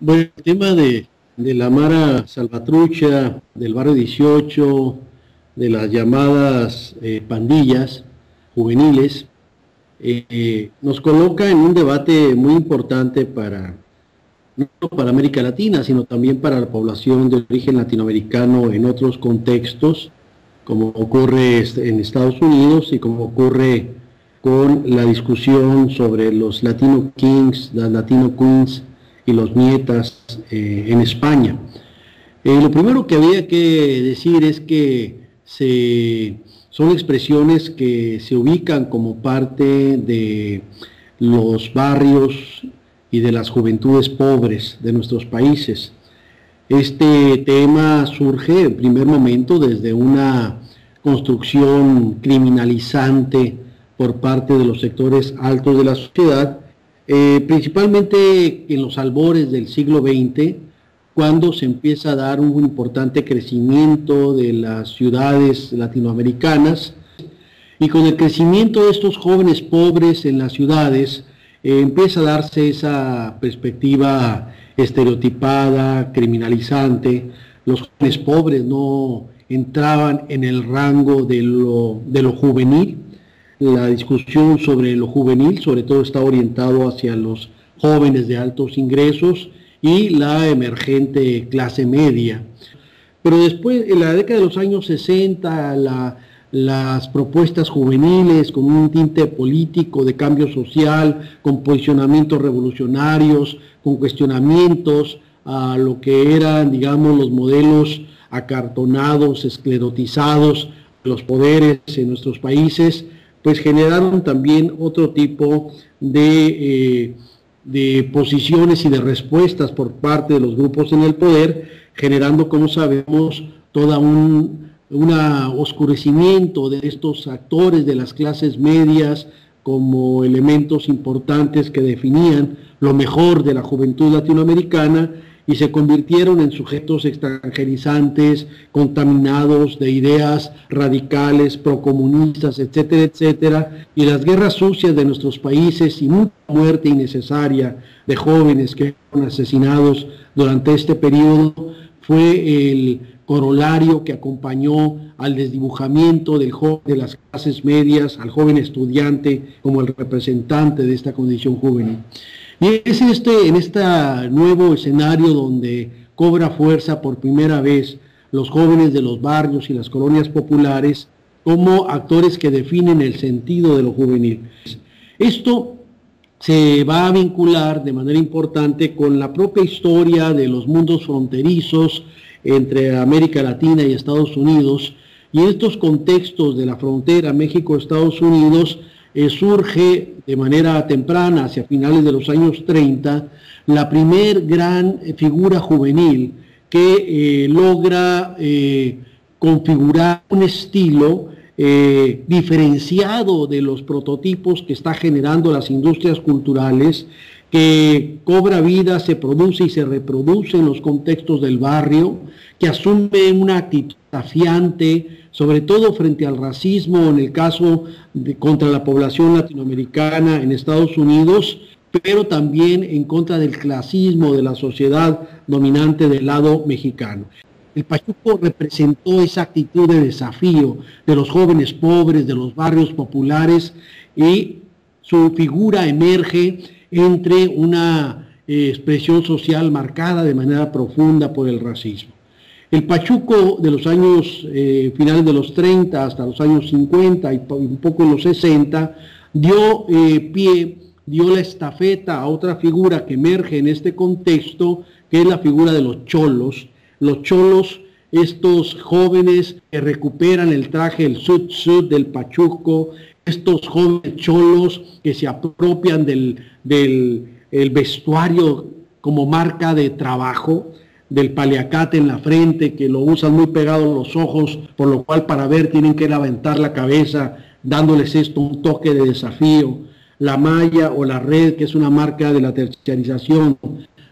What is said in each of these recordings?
Bueno, el tema de la Mara Salvatrucha, del barrio 18, de las llamadas pandillas juveniles, nos coloca en un debate muy importante no solo para América Latina, sino también para la población de origen latinoamericano en otros contextos, como ocurre en Estados Unidos y como ocurre con la discusión sobre los Latino Kings, las Latino Queens y los nietas en España. Lo primero que había que decir es que son expresiones que se ubican como parte de los barrios y de las juventudes pobres de nuestros países. Este tema surge en primer momento desde una construcción criminalizante por parte de los sectores altos de la sociedad, principalmente en los albores del siglo XX, cuando se empieza a dar un importante crecimiento de las ciudades latinoamericanas, y con el crecimiento de estos jóvenes pobres en las ciudades, empieza a darse esa perspectiva estereotipada, criminalizante. Los jóvenes pobres no entraban en el rango de lo juvenil. La discusión sobre lo juvenil sobre todo está orientado hacia los jóvenes de altos ingresos y la emergente clase media. Pero después, en la década de los años 60, las propuestas juveniles con un tinte político de cambio social, con posicionamientos revolucionarios, con cuestionamientos a lo que eran, digamos, los modelos acartonados, esclerotizados, los poderes en nuestros países, pues generaron también otro tipo de posiciones y de respuestas por parte de los grupos en el poder, generando, como sabemos, toda un oscurecimiento de estos actores de las clases medias como elementos importantes que definían lo mejor de la juventud latinoamericana y se convirtieron en sujetos extranjerizantes, contaminados de ideas radicales, procomunistas, etcétera, etcétera, y las guerras sucias de nuestros países y mucha muerte innecesaria de jóvenes que fueron asesinados durante este periodo fue el corolario que acompañó al desdibujamiento del joven de las clases medias, al joven estudiante como el representante de esta condición juvenil. Y es en este nuevo escenario donde cobra fuerza por primera vez los jóvenes de los barrios y las colonias populares como actores que definen el sentido de lo juvenil. Esto se va a vincular de manera importante con la propia historia de los mundos fronterizos entre América Latina y Estados Unidos, y en estos contextos de la frontera México-Estados Unidos surge de manera temprana, hacia finales de los años 30, la primer gran figura juvenil que logra configurar un estilo diferenciado de los prototipos que está generando las industrias culturales, que cobra vida, se produce y se reproduce en los contextos del barrio, que asume una actitud desafiante, sobre todo frente al racismo, en el caso contra la población latinoamericana en Estados Unidos, pero también en contra del clasismo de la sociedad dominante del lado mexicano. El Pachuco representó esa actitud de desafío de los jóvenes pobres, de los barrios populares, y su figura emerge entre una expresión social marcada de manera profunda por el racismo. El Pachuco de los años finales de los 30 hasta los años 50 y un poco en los 60 dio la estafeta a otra figura que emerge en este contexto, que es la figura de los cholos. Los cholos, estos jóvenes que recuperan el traje, el sud del Pachuco, estos jóvenes cholos que se apropian del vestuario como marca de trabajo, del paliacate en la frente, que lo usan muy pegado a los ojos, por lo cual para ver tienen que levantar la cabeza, dándoles esto un toque de desafío. La malla o la red, que es una marca de la terciarización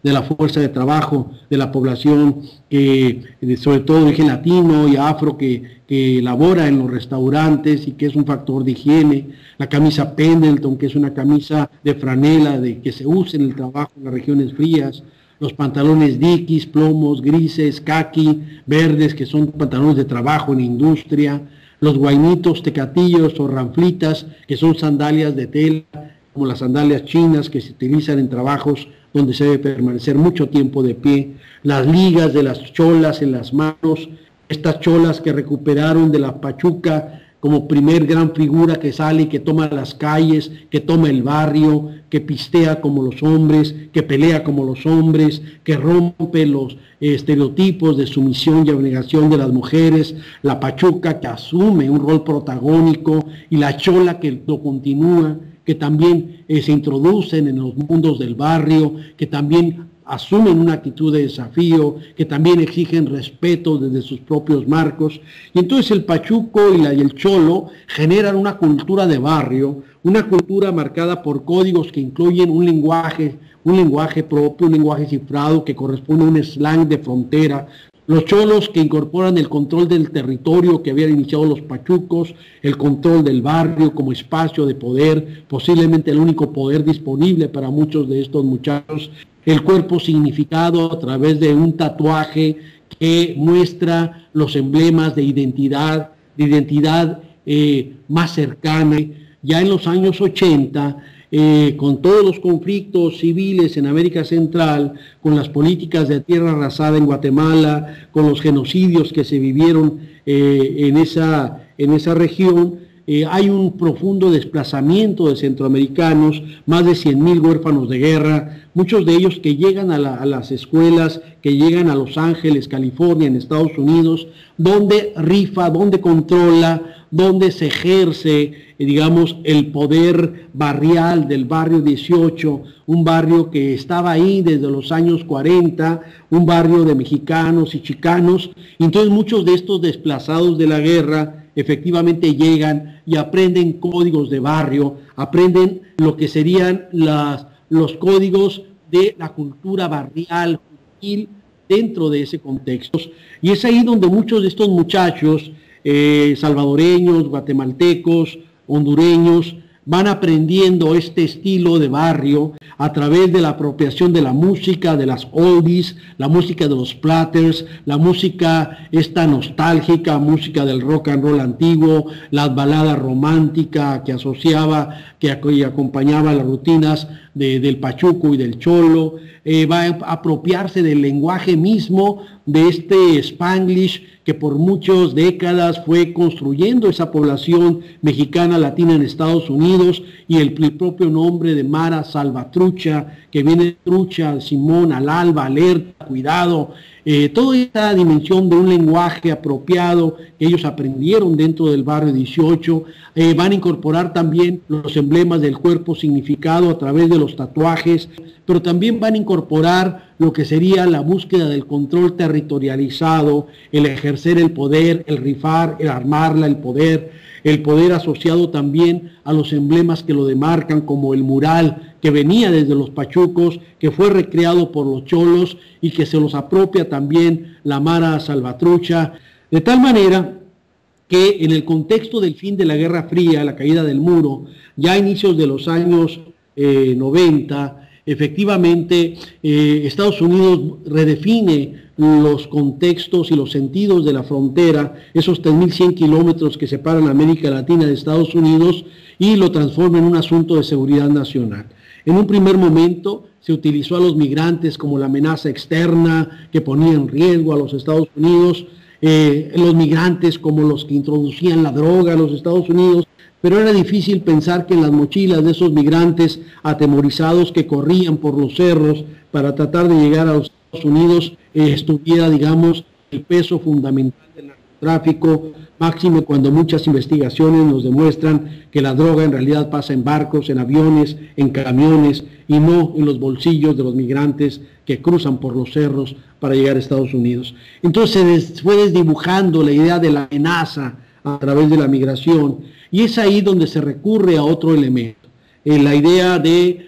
de la fuerza de trabajo de la población, sobre todo de origen latino y afro, que labora en los restaurantes y que es un factor de higiene. La camisa Pendleton, que es una camisa de franela que se usa en el trabajo en las regiones frías. los pantalones Dickies, plomos, grises, caqui, verdes, que son pantalones de trabajo en industria, los guainitos, tecatillos o ranflitas, que son sandalias de tela, como las sandalias chinas que se utilizan en trabajos donde se debe permanecer mucho tiempo de pie, las ligas de las cholas en las manos, estas cholas que recuperaron de la Pachuca como primer gran figura que sale y que toma las calles, que toma el barrio, que pistea como los hombres, que pelea como los hombres, que rompe los estereotipos de sumisión y abnegación de las mujeres, la Pachuca que asume un rol protagónico y la chola que lo continúa, que también se introducen en los mundos del barrio, que también asumen una actitud de desafío, que también exigen respeto desde sus propios marcos. Y entonces el pachuco y el cholo generan una cultura de barrio, una cultura marcada por códigos que incluyen un lenguaje propio, un lenguaje cifrado que corresponde a un slang de frontera. Los cholos que incorporan el control del territorio que habían iniciado los pachucos, el control del barrio como espacio de poder, posiblemente el único poder disponible para muchos de estos muchachos, el cuerpo significado a través de un tatuaje que muestra los emblemas de identidad más cercana. Ya en los años 80, con todos los conflictos civiles en América Central, con las políticas de tierra arrasada en Guatemala, con los genocidios que se vivieron en esa región, hay un profundo desplazamiento de centroamericanos, más de 100,000 huérfanos de guerra, muchos de ellos que llegan a las escuelas, que llegan a Los Ángeles, California, en Estados Unidos, donde rifa, donde controla, donde se ejerce, digamos, el poder barrial del barrio 18, un barrio que estaba ahí desde los años 40, un barrio de mexicanos y chicanos. Entonces muchos de estos desplazados de la guerra efectivamente llegan y aprenden códigos de barrio, aprenden lo que serían los códigos de la cultura barrial, juvenil, dentro de ese contexto. Y es ahí donde muchos de estos muchachos, salvadoreños, guatemaltecos, hondureños, van aprendiendo este estilo de barrio a través de la apropiación de la música, de las oldies, la música de los platters, la música esta nostálgica, música del rock and roll antiguo, las baladas románticas que asociaba, que acompañaba las rutinas del pachuco y del cholo, va a apropiarse del lenguaje mismo de este Spanglish que por muchas décadas fue construyendo esa población mexicana latina en Estados Unidos, y el propio nombre de Mara Salvatrucha, que viene de trucha, Simón, al alba, alerta, cuidado, toda esta dimensión de un lenguaje apropiado que ellos aprendieron dentro del barrio 18, van a incorporar también los emblemas del cuerpo significado a través de los tatuajes, pero también van a incorporar lo que sería la búsqueda del control territorializado, el ejercer el poder, el rifar, el armarla, el poder asociado también a los emblemas que lo demarcan, como el mural que venía desde los pachucos, que fue recreado por los cholos y que se los apropia también la Mara Salvatrucha, de tal manera que en el contexto del fin de la Guerra Fría, la caída del muro, ya a inicios de los años 90, efectivamente Estados Unidos redefine los contextos y los sentidos de la frontera, esos 3.100 kilómetros que separan América Latina de Estados Unidos, y lo transforma en un asunto de seguridad nacional. En un primer momento se utilizó a los migrantes como la amenaza externa que ponía en riesgo a los Estados Unidos, los migrantes como los que introducían la droga a los Estados Unidos, pero era difícil pensar que en las mochilas de esos migrantes atemorizados que corrían por los cerros para tratar de llegar a los Estados Unidos estuviera, digamos, el peso fundamental del narcotráfico, máxime cuando muchas investigaciones nos demuestran que la droga en realidad pasa en barcos, en aviones, en camiones, y no en los bolsillos de los migrantes que cruzan por los cerros para llegar a Estados Unidos. Entonces se fue desdibujando la idea de la amenaza a través de la migración, y es ahí donde se recurre a otro elemento, la idea de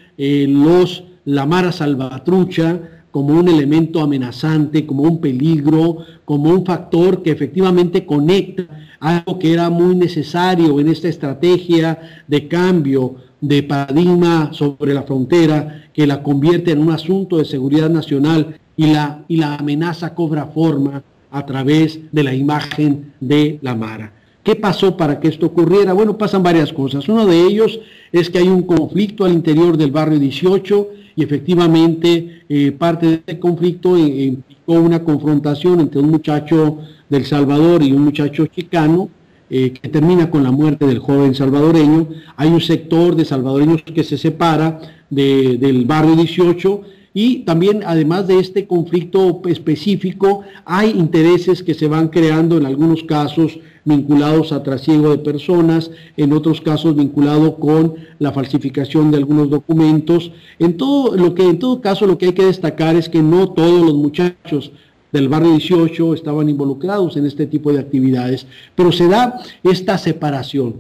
la Mara Salvatrucha como un elemento amenazante, como un peligro, como un factor que efectivamente conecta algo que era muy necesario en esta estrategia de cambio de paradigma sobre la frontera, que la convierte en un asunto de seguridad nacional y la amenaza cobra forma a través de la imagen de la Mara. ¿Qué pasó para que esto ocurriera? Bueno, pasan varias cosas. Uno de ellos es que hay un conflicto al interior del barrio 18 y efectivamente parte de este conflicto implicó una confrontación entre un muchacho del Salvador y un muchacho chicano que termina con la muerte del joven salvadoreño. Hay un sector de salvadoreños que se separa del barrio 18 y también, además de este conflicto específico, hay intereses que se van creando en algunos casos vinculados a trasiego de personas, en otros casos vinculados con la falsificación de algunos documentos. En todo caso, lo que hay que destacar es que no todos los muchachos del barrio 18 estaban involucrados en este tipo de actividades, pero se da esta separación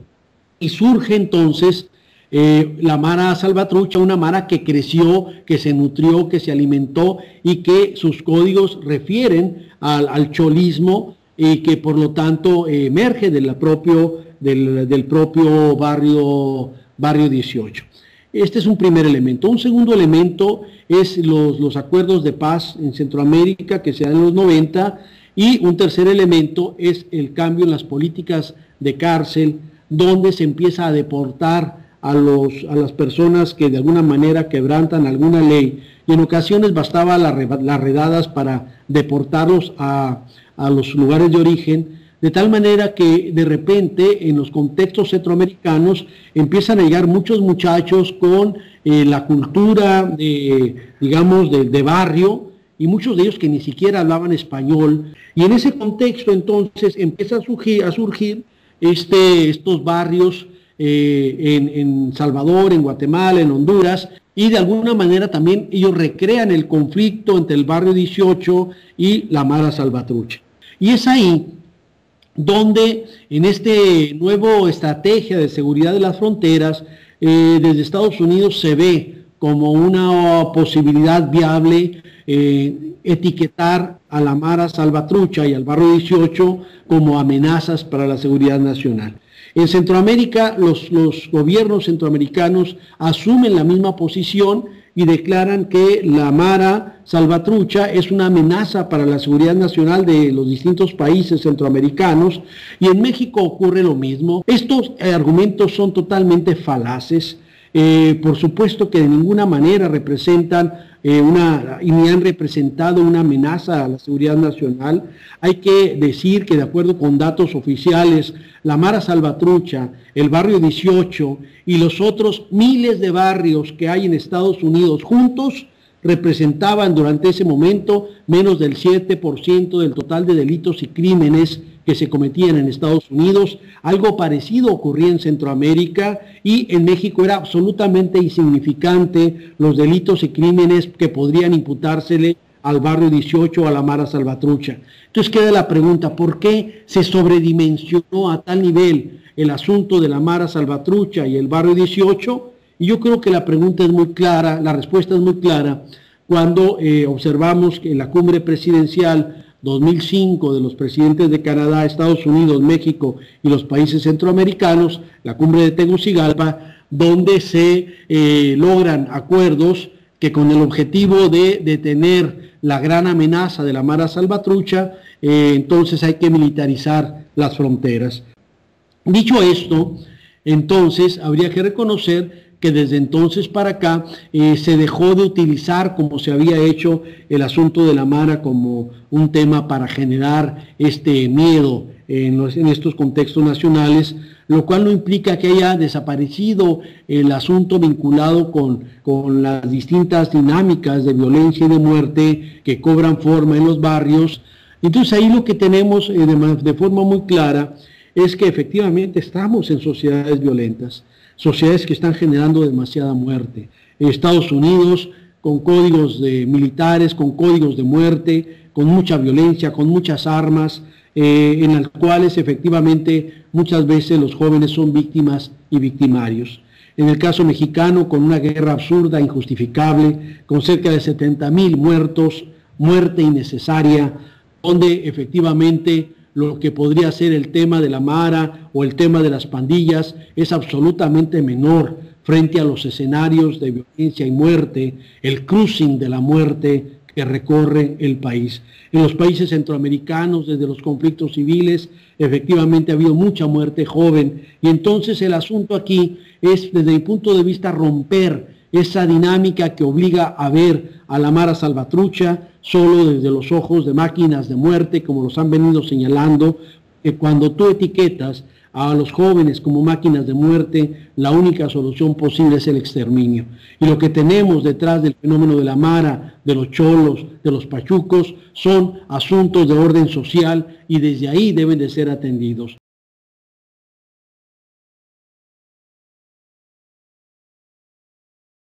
y surge entonces la Mara Salvatrucha, una Mara que creció, que se nutrió, que se alimentó y que sus códigos refieren al cholismo y que por lo tanto emerge del propio barrio 18. Este es un primer elemento. Un segundo elemento es los acuerdos de paz en Centroamérica que se dan en los 90 y un tercer elemento es el cambio en las políticas de cárcel donde se empieza a deportar a las personas que de alguna manera quebrantan alguna ley y en ocasiones bastaba las redadas para deportarlos a los lugares de origen, de tal manera que de repente en los contextos centroamericanos empiezan a llegar muchos muchachos con la cultura de barrio y muchos de ellos que ni siquiera hablaban español y en ese contexto entonces empieza a surgir estos barrios en Salvador, en Guatemala, en Honduras, y de alguna manera también ellos recrean el conflicto entre el barrio 18 y la Mara Salvatrucha. Y es ahí donde en este nuevo estrategia de seguridad de las fronteras, desde Estados Unidos se ve como una posibilidad viable etiquetar a la Mara Salvatrucha y al barrio 18 como amenazas para la seguridad nacional. En Centroamérica, los gobiernos centroamericanos asumen la misma posición y declaran que la Mara Salvatrucha es una amenaza para la seguridad nacional de los distintos países centroamericanos y en México ocurre lo mismo. Estos argumentos son totalmente falaces. Por supuesto que de ninguna manera representan y ni han representado una amenaza a la seguridad nacional. Hay que decir que de acuerdo con datos oficiales, la Mara Salvatrucha, el barrio 18 y los otros miles de barrios que hay en Estados Unidos juntos representaban durante ese momento menos del 7% del total de delitos y crímenes que se cometían en Estados Unidos. Algo parecido ocurría en Centroamérica y en México era absolutamente insignificante los delitos y crímenes que podrían imputársele al barrio 18 o a la Mara Salvatrucha. Entonces queda la pregunta, ¿por qué se sobredimensionó a tal nivel el asunto de la Mara Salvatrucha y el barrio 18? Y yo creo que la pregunta es muy clara, la respuesta es muy clara, cuando observamos que en la cumbre presidencial 2005 de los presidentes de Canadá, Estados Unidos, México y los países centroamericanos, la cumbre de Tegucigalpa, donde se logran acuerdos que con el objetivo de detener la gran amenaza de la Mara Salvatrucha, entonces hay que militarizar las fronteras. Dicho esto, entonces habría que reconocer que desde entonces para acá se dejó de utilizar como se había hecho el asunto de la Mara como un tema para generar este miedo en estos contextos nacionales, lo cual no implica que haya desaparecido el asunto vinculado con las distintas dinámicas de violencia y de muerte que cobran forma en los barrios. Entonces ahí lo que tenemos de forma muy clara es que efectivamente estamos en sociedades violentas, sociedades que están generando demasiada muerte. Estados Unidos con códigos militares, con códigos de muerte, con mucha violencia, con muchas armas, en las cuales efectivamente muchas veces los jóvenes son víctimas y victimarios. en el caso mexicano con una guerra absurda, injustificable, con cerca de 70,000 muertos, muerte innecesaria, donde efectivamente lo que podría ser el tema de la Mara o el tema de las pandillas es absolutamente menor frente a los escenarios de violencia y muerte, el cruising de la muerte que recorre el país. En los países centroamericanos, desde los conflictos civiles, efectivamente ha habido mucha muerte joven, y entonces el asunto aquí es, desde mi punto de vista, romper esa dinámica que obliga a ver a la Mara Salvatrucha solo desde los ojos de máquinas de muerte, como los han venido señalando, que cuando tú etiquetas a los jóvenes como máquinas de muerte, la única solución posible es el exterminio. Y lo que tenemos detrás del fenómeno de la Mara, de los cholos, de los pachucos, son asuntos de orden social y desde ahí deben de ser atendidos.